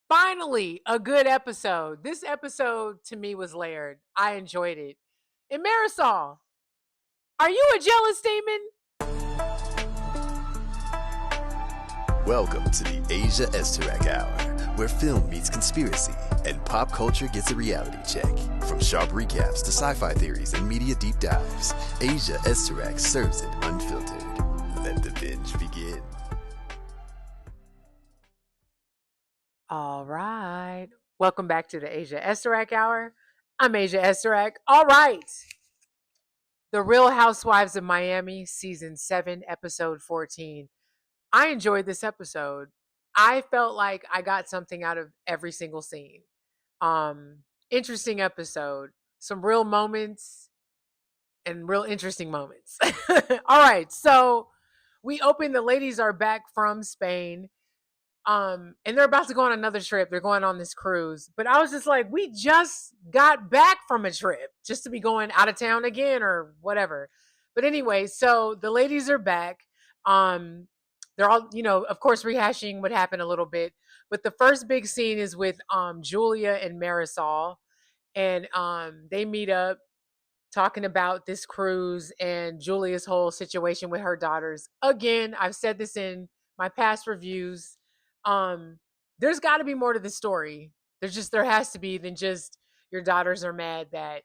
Finally, a good episode. This episode to me was layered. I enjoyed it. And Marisol, are you a jealous demon? Welcome to the Asia Esterak Hour, where film meets conspiracy and pop culture gets a reality check. From sharp recaps to sci-fi theories and media deep dives, Asia Esterak serves it unfiltered. Let the binge begin. All right. Welcome back to the Asia Esterak Hour. I'm Asia Esterak. All right. The Real Housewives of Miami, Season 7, Episode 14. I enjoyed this episode. I felt like I got something out of every single scene. Interesting episode. Some real moments and real interesting moments. All right. So we open, the ladies are back from Spain. And they're about to go on another trip. They're going on this cruise. But I was just like, we just got back from a trip just to be going out of town again or whatever. But anyway, so the ladies are back. Um, they're all, of course, rehashing what happened a little bit. But the first big scene is with Julia and Marisol. And they meet up talking about this cruise and Julia's whole situation with her daughters. Again, I've said this in my past reviews. Um, there's got to be more to the story. There has to be than just your daughters are mad that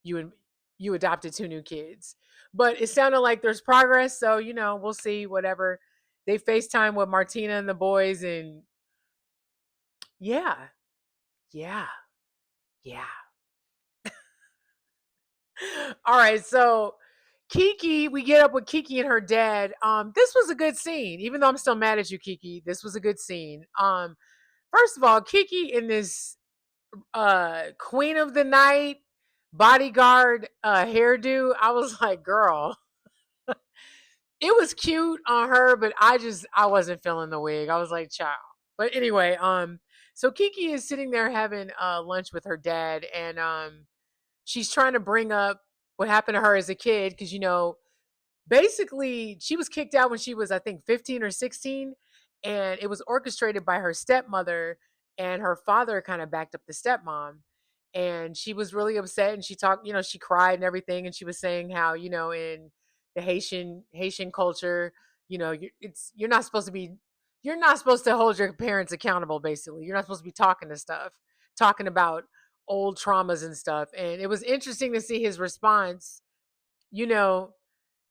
you you adopted two new kids. But it sounded like there's progress, so we'll see. Whatever. They FaceTime with Martina and the boys, and yeah, yeah, yeah. All right, so Kiki, we get up with Kiki and her dad. This was a good scene, even though I'm still mad at you, Kiki. This was a good scene. First of all, Kiki in this Queen of the Night bodyguard hairdo, I was like, girl, it was cute on her, but I wasn't feeling the wig. I was like, child. But anyway, so Kiki is sitting there having lunch with her dad, and she's trying to bring up what happened to her as a kid because basically she was kicked out when she was, I think, 15 or 16, and it was orchestrated by her stepmother, and her father kind of backed up the stepmom, and she was really upset, and she talked, she cried and everything, and she was saying how, in the Haitian culture, you're not supposed to be, you're not supposed to hold your parents accountable. Basically, you're not supposed to be talking about old traumas and stuff. And it was interesting to see his response. you know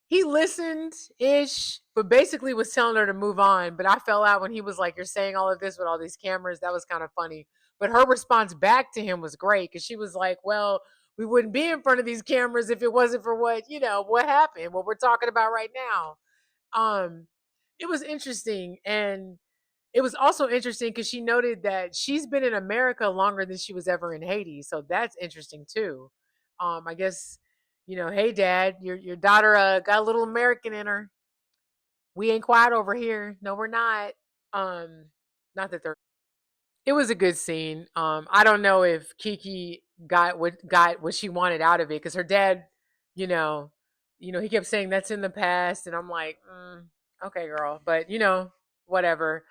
he listened ish, but basically was telling her to move on. But I fell out when he was like, "You're saying all of this with all these cameras." That was kind of funny. But her response back to him was great because she was like, "Well, we wouldn't be in front of these cameras if it wasn't for what happened, what we're talking about right now." Um, it was interesting, and it was also interesting because she noted that she's been in America longer than she was ever in Haiti, so that's interesting too. I guess hey dad, your daughter got a little American in her. We ain't quiet over here. No, we're not. Not that they're. It was a good scene. I don't know if Kiki got what she wanted out of it because her dad, you know, he kept saying that's in the past, and I'm like, okay, girl, but whatever.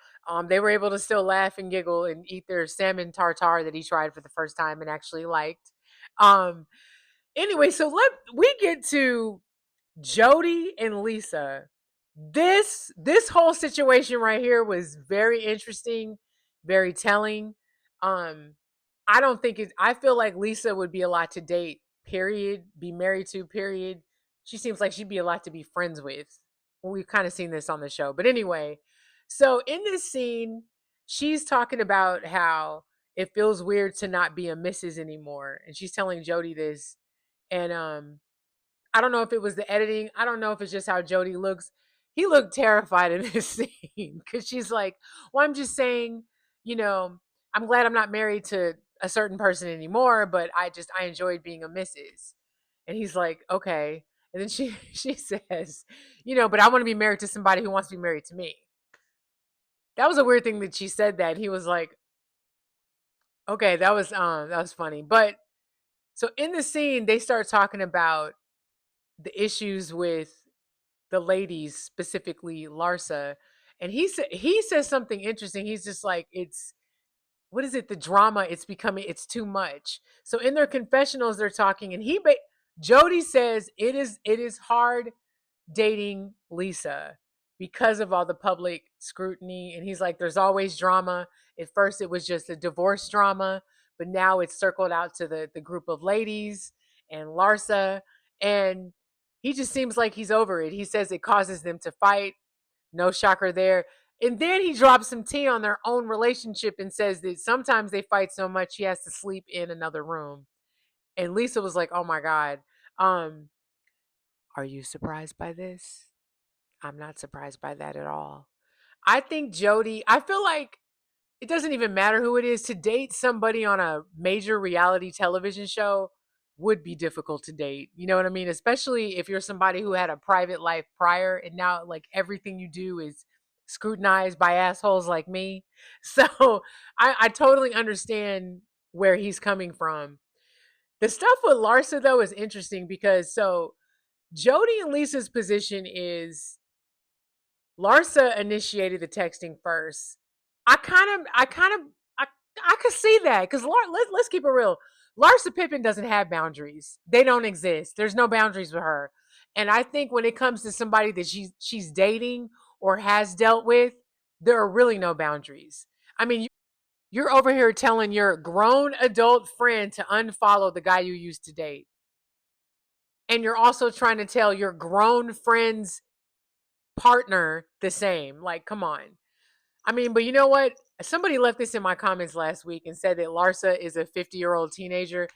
They were able to still laugh and giggle and eat their salmon tartare that he tried for the first time and actually liked. Um, anyway, so we get to Jody and Lisa. This whole situation right here was very interesting, very telling. Um, I don't think it. I feel like Lisa would be a lot to date. Period. Be married to. Period. She seems like she'd be a lot to be friends with. We've kind of seen this on the show, but anyway. So in this scene, she's talking about how it feels weird to not be a Mrs. anymore, and she's telling Jody this, and I don't know if it was the editing. I don't know if it's just how Jody looks. He looked terrified in this scene because she's like, "Well, I'm just saying, you know, I'm glad I'm not married to a certain person anymore, but I enjoyed being a Mrs." And he's like, "Okay." And then she she says, "But I want to be married to somebody who wants to be married to me." That was a weird thing that she said that. He was like, "Okay, that was funny." But so in the scene, they start talking about the issues with the ladies, specifically Larsa, and he says something interesting. He's just like, what is it? The drama. It's becoming. It's too much. So in their confessionals, they're talking, and Jody says it is hard dating Lisa because of all the public scrutiny. And he's like, there's always drama. At first, it was just a divorce drama, but now it's circled out to the group of ladies and Larsa. And he just seems like he's over it. He says it causes them to fight. No shocker there. And then he drops some tea on their own relationship and says that sometimes they fight so much he has to sleep in another room. And Lisa was like, "Oh my god, um, are you surprised by this?" I'm not surprised by that at all. I think Jody, I feel like it doesn't even matter who it is to date somebody on a major reality television show would be difficult to date. You know what I mean? Especially if you're somebody who had a private life prior and now like everything you do is scrutinized by assholes like me. So I totally understand where he's coming from. The stuff with Larsa though is interesting because so Jody and Lisa's position is Larsa initiated the texting first. I I could see that because let's keep it real. Larsa Pippen doesn't have boundaries. They don't exist. There's no boundaries with her. And I think when it comes to somebody that she's dating or has dealt with, there are really no boundaries. I mean, you're over here telling your grown adult friend to unfollow the guy you used to date. And you're also trying to tell your grown friend's partner the same. Like, come on. I mean, but you know what? Somebody left this in my comments last week and said that Larsa is a 50-year-old teenager.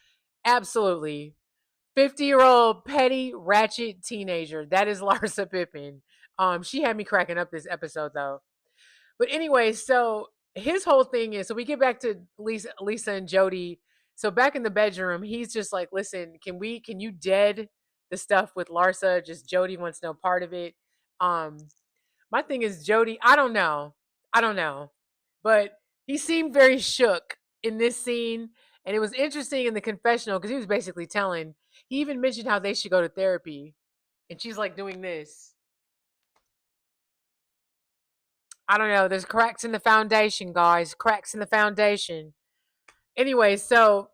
Absolutely. 50-year-old petty ratchet teenager. That is Larsa Pippen. She had me cracking up this episode though. But anyway, so his whole thing is so we get back to Lisa and Jody. So back in the bedroom, he's just like, listen, can you dead the stuff with Larsa? Just Jody wants no part of it. Um, my thing is Jody, I don't know. I don't know. But he seemed very shook in this scene. And it was interesting in the confessional because he was basically he even mentioned how they should go to therapy. And she's like doing this. I don't know. There's cracks in the foundation, guys. Cracks in the foundation. Anyway, so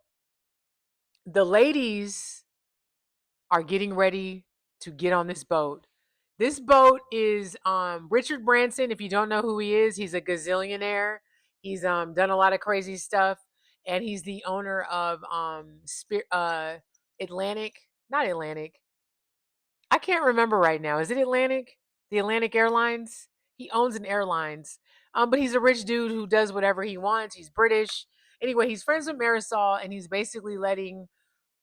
the ladies are getting ready to get on this boat. This boat is Richard Branson. If you don't know who he is, he's a gazillionaire. He's done a lot of crazy stuff, and he's the owner of Atlantic, not Atlantic. I can't remember right now. Is it Atlantic? The Atlantic Airlines? He owns an airlines. But he's a rich dude who does whatever he wants. He's British. Anyway, he's friends with Marisol, and he's basically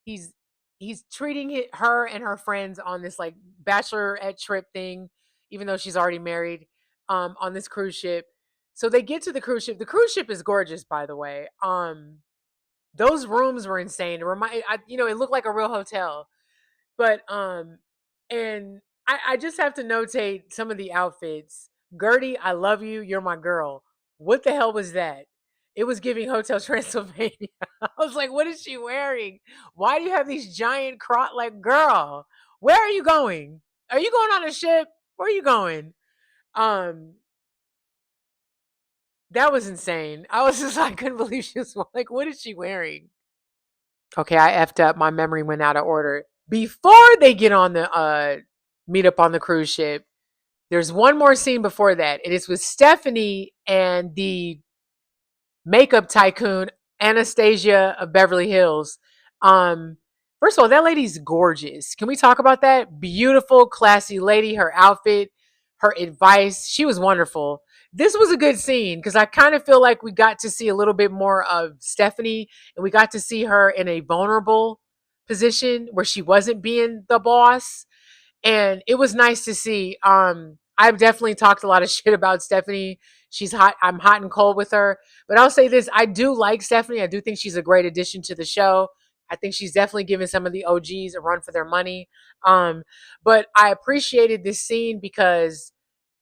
he's he's treating her and her friends on this like bachelorette trip thing, even though she's already married, on this cruise ship. So they get to the cruise ship. The cruise ship is gorgeous, by the way. Those rooms were insane. It looked like a real hotel. But and I just have to notate some of the outfits. Gertie, I love you. You're my girl. What the hell was that? It was giving Hotel Transylvania. I was like, what is she wearing? Why do you have these giant like girl? Where are you going? Are you going on a ship? Where are you going? Um, that was insane. I was just I couldn't believe she was like, what is she wearing? Okay, I effed up. My memory went out of order. Before they get on the meet up on the cruise ship, there's one more scene before that. It is with Stephanie and the makeup tycoon Anastasia of Beverly Hills. Um, First of all, that lady's gorgeous. Can we talk about that? Beautiful, classy lady. Her outfit, her advice. She was wonderful. This was a good scene because I kind of feel like we got to see a little bit more of Stephanie and we got to see her in a vulnerable position where she wasn't being the boss. And it was nice to see. I've definitely talked a lot of shit about Stephanie. She's hot. I'm hot and cold with her. But I'll say this: I do like Stephanie. I do think she's a great addition to the show. I think she's definitely giving some of the OGs a run for their money. But I appreciated this scene because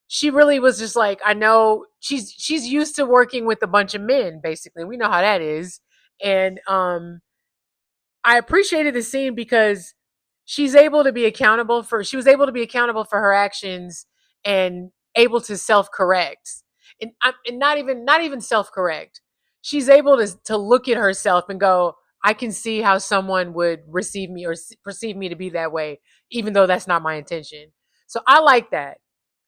she really was just like, I know she's used to working with a bunch of men. Basically, we know how that is, and I appreciated the scene because she was able to be accountable for her actions and able to self-correct and not even self-correct. she's able to look at herself and go, I can see how someone would receive me or perceive me to be that way, even though that's not my intention. So I like that.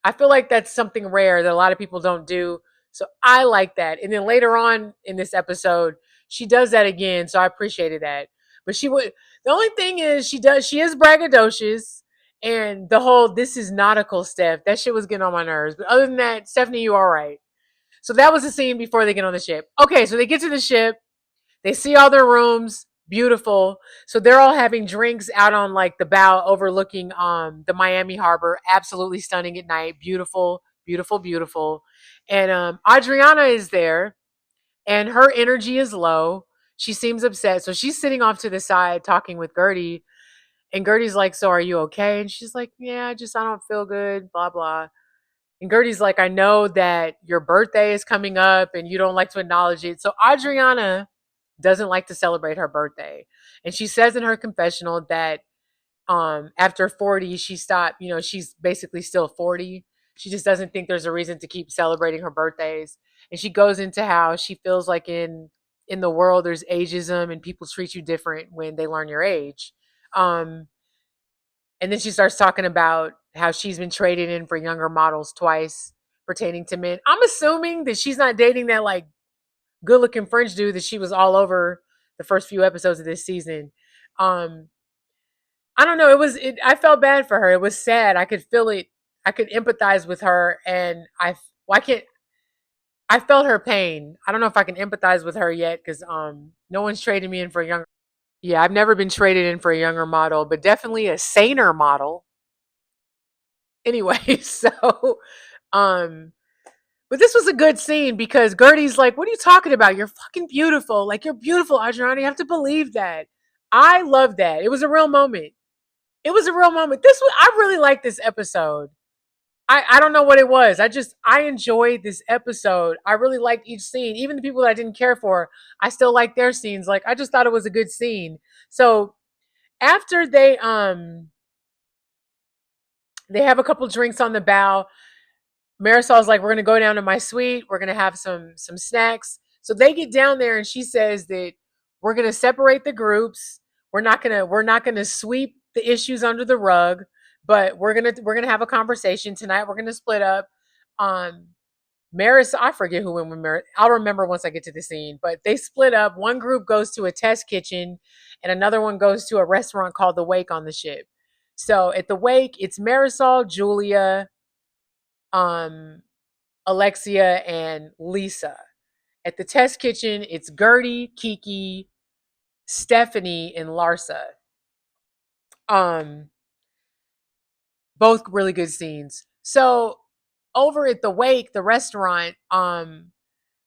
I feel like that's something rare that a lot of people don't do. So I like that. And then later on in this episode, she does that again. So I appreciated that. But she would, the only thing is she is braggadocious, and the whole this is nautical stuff, that shit was getting on my nerves. But other than that, Stephanie, you all right. So that was the scene before they get on the ship. Okay, so they get to the ship. They see all their rooms, beautiful. So they're all having drinks out on like the bow overlooking the Miami harbor. Absolutely stunning at night. Beautiful, beautiful, beautiful. And Adriana is there and her energy is low. She seems upset. So she's sitting off to the side talking with Gertie. And Gertie's like, so are you okay? And she's like, yeah, just I don't feel good, blah, blah. And Gertie's like, I know that your birthday is coming up and you don't like to acknowledge it. So Adriana doesn't like to celebrate her birthday. And she says in her confessional that after 40, she stopped, she's basically still 40. She just doesn't think there's a reason to keep celebrating her birthdays. And she goes into how she feels like in the world there's ageism and people treat you different when they learn your age. Um, and then she starts talking about how she's been traded in for younger models twice pertaining to men. I'm assuming that she's not dating that like good looking French dude that she was all over the first few episodes of this season. Um, I don't know. I felt bad for her. It was sad. I could feel it. I could empathize with her, and why can't I felt her pain. I don't know if I can empathize with her yet because no one's traded me in for a younger. Yeah, I've never been traded in for a younger model, but definitely a saner model. Anyway, so um but this was a good scene because Gertie's like, what are you talking about? You're fucking beautiful. Like, you're beautiful, Adriana. You have to believe that. I love that. It was a real moment. It was a real moment. I really liked this episode. I don't know what it was. I enjoyed this episode. I really liked each scene. Even the people that I didn't care for, I still liked their scenes. Like, I just thought it was a good scene. So after they have a couple drinks on the bow, Marisol's like, we're gonna go down to my suite. We're gonna have some snacks. So they get down there, and she says that we're gonna separate the groups. We're not gonna sweep the issues under the rug, but we're gonna have a conversation tonight. We're gonna split up. Um, Marisol, I forget who went with Marisol. I'll remember once I get to the scene. But they split up. One group goes to a test kitchen, and another one goes to a restaurant called the Wake on the ship. So at the Wake, it's Marisol, Julia, um, Alexia, and Lisa. At the test kitchen, it's Gertie, Kiki, Stephanie, and Larsa. Um, both really good scenes. So over at the Wake, the restaurant,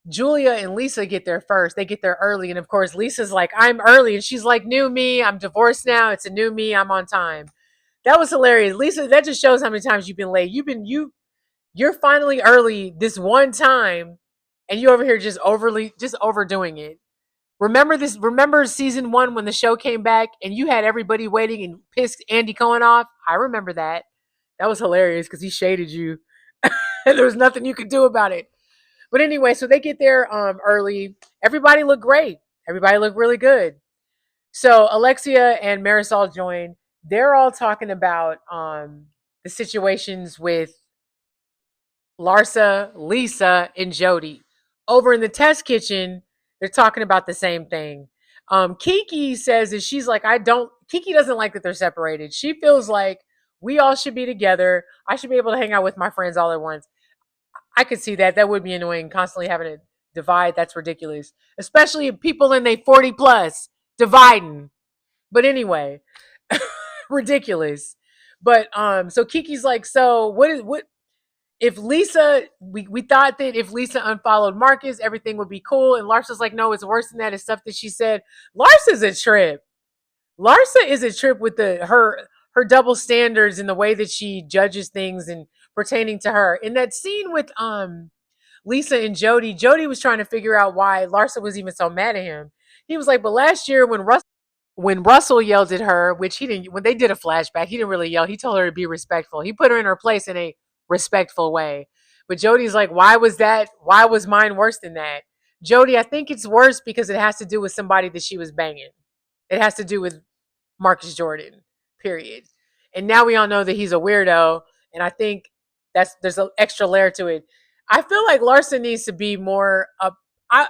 Julia and Lisa get there first. They get there early, and of course, Lisa's like, "I'm early," and she's like, "New me. I'm divorced now. It's a new me. I'm on time." That was hilarious, Lisa. That just shows how many times you've been late. You're finally early this one time, and you over here just overdoing it. Remember this? Remember season one when the show came back and you had everybody waiting and pissed Andy Cohen off? I remember that. That was hilarious because he shaded you, and there was nothing you could do about it. But anyway, so they get there early. Everybody looked great. Everybody looked really good. So Alexia and Marisol join. They're all talking about the situations with Larsa, Lisa, and Jody. Over in the test kitchen, they're talking about the same thing. Kiki says that Kiki doesn't like that they're separated. She feels like we all should be together. I should be able to hang out with my friends all at once. I could see that. That would be annoying, constantly having to divide. That's ridiculous. Especially people in their 40 plus dividing. But anyway, ridiculous. But so Kiki's like, so what if Lisa, we thought that if Lisa unfollowed Marcus, everything would be cool. And Larsa's like, no, it's worse than that. It's stuff that she said. Larsa's a trip. Larsa is a trip with her double standards and the way that she judges things and pertaining to her. In that scene with Lisa and Jody was trying to figure out why Larsa was even so mad at him. He was like, but last year when Russell yelled at her, which he didn't, when they did a flashback, he didn't really yell. He told her to be respectful. He put her in her place in a respectful way. But Jody's like, why was mine worse than that? Jody, I think it's worse because it has to do with somebody that she was banging. It has to do with Marcus Jordan, period. And now we all know that he's a weirdo, and I think there's an extra layer to it. I feel like Larsa needs to be more up. I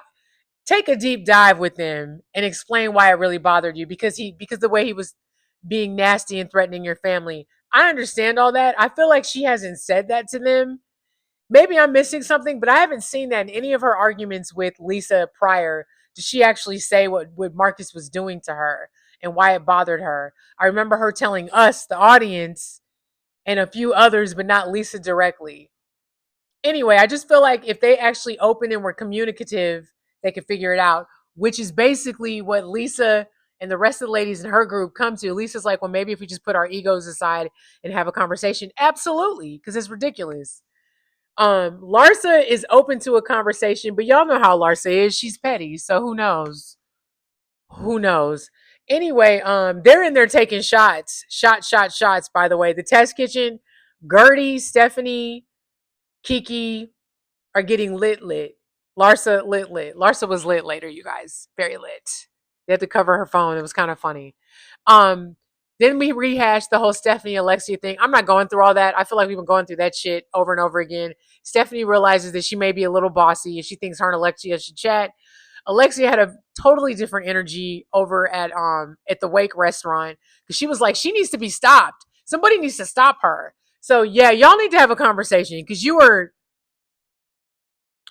take a deep dive with him and explain why it really bothered you because the way he was being nasty and threatening your family. I understand all that. I feel like she hasn't said that to them. Maybe I'm missing something, but I haven't seen that in any of her arguments with Lisa prior. Did she actually say what Marcus was doing to her and why it bothered her? I remember her telling us, the audience, and a few others, but not Lisa directly. Anyway, I just feel like if they actually opened and were communicative, they could figure it out, which is basically what Lisa and the rest of the ladies in her group come to. Lisa's like, well, maybe if we just put our egos aside and have a conversation. Absolutely, because it's ridiculous. Larsa is open to a conversation, but y'all know how Larsa is. She's petty, so who knows? Who knows? Anyway, they're in there taking shots. By the way, the test kitchen, Gertie, Stephanie, Kiki are getting lit. Larsa lit. Larsa was lit later, you guys, very lit. They had to cover her phone. It was kind of funny. Um, then we rehashed the whole Stephanie Alexia thing. I'm not going through all that. I feel like we've been going through that shit over and over again. Stephanie realizes that she may be a little bossy and she thinks her and Alexia should chat. Alexia had a totally different energy over at the Wake restaurant because she was like, she needs to be stopped. Somebody needs to stop her. So yeah, y'all need to have a conversation because you were,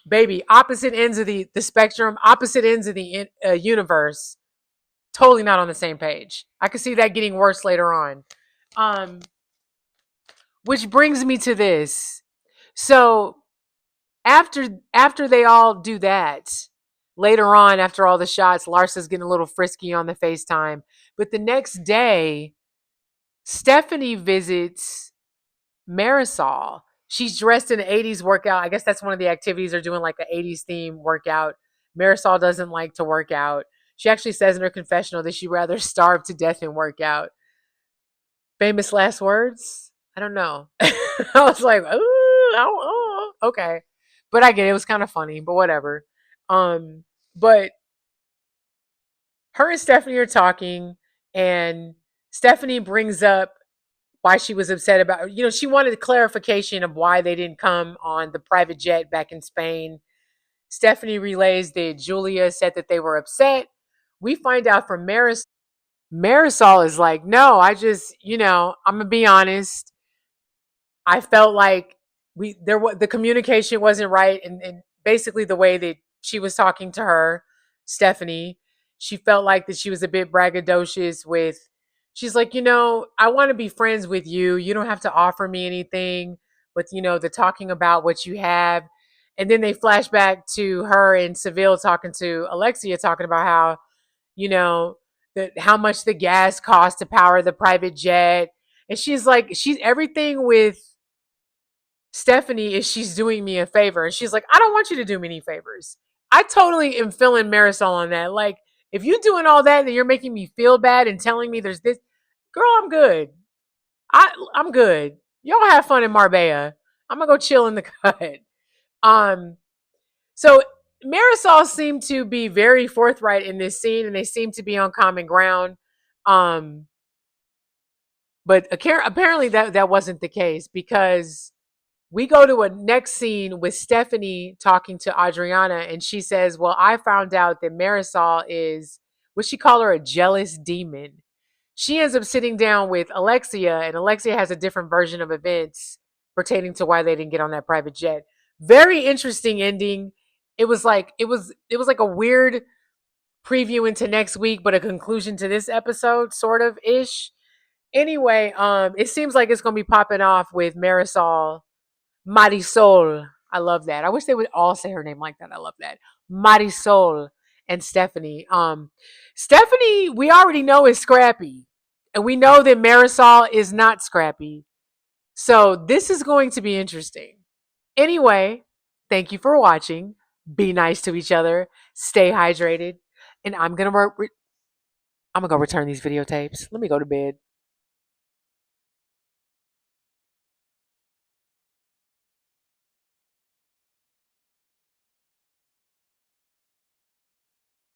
baby, opposite ends of the spectrum, opposite ends of the universe, totally not on the same page. I could see that getting worse later on. Um, which brings me to this. So after they all do that, later on, after all the shots, Larsa's getting a little frisky on the FaceTime. But the next day, Stephanie visits Marisol. She's dressed in an 80s workout. I guess that's one of the activities they're doing, like an 80s theme workout. Marisol doesn't like to work out. She actually says in her confessional that she'd rather starve to death than work out. Famous last words? I don't know. I was like, okay. But I get it. It was kind of funny, but whatever. But her and Stephanie are talking, and Stephanie brings up why she was upset about, she wanted clarification of why they didn't come on the private jet back in Spain. Stephanie relays that Julia said that they were upset. We find out from Marisol is like, no, I just, I'm gonna be honest. I felt like the communication wasn't right, and basically the way that she was talking to her, Stephanie, she felt like that she was a bit braggadocious with. She's like, I want to be friends with you. You don't have to offer me anything, but the talking about what you have, and then they flash back to her and Seville talking to Alexia, talking about how you know how much the gas costs to power the private jet, and she's like, she's everything with Stephanie is she's doing me a favor. And she's like, I don't want you to do me any favors. I totally am feeling Marisol on that. Like, if you're doing all that and you're making me feel bad and telling me there's this, girl, I'm good. I'm good. Y'all have fun in Marbella. I'm gonna go chill in the cut. Um, so Marisol seemed to be very forthright in this scene, and they seem to be on common ground. Um, but apparently that wasn't the case because we go to a next scene with Stephanie talking to Adriana, and she says, well, I found out that Marisol is, what she call her, a jealous demon. She ends up sitting down with Alexia, and Alexia has a different version of events pertaining to why they didn't get on that private jet. Very interesting ending. It was like a weird preview into next week, but a conclusion to this episode, sort of ish. Anyway, it seems like it's gonna be popping off with Marisol, Marisol. I love that. I wish they would all say her name like that. I love that. Marisol and Stephanie. Stephanie, we already know is scrappy. And we know that Marisol is not scrappy. So this is going to be interesting. Anyway, thank you for watching. Be nice to each other. Stay hydrated. And I'm gonna go return these videotapes. Let me go to bed.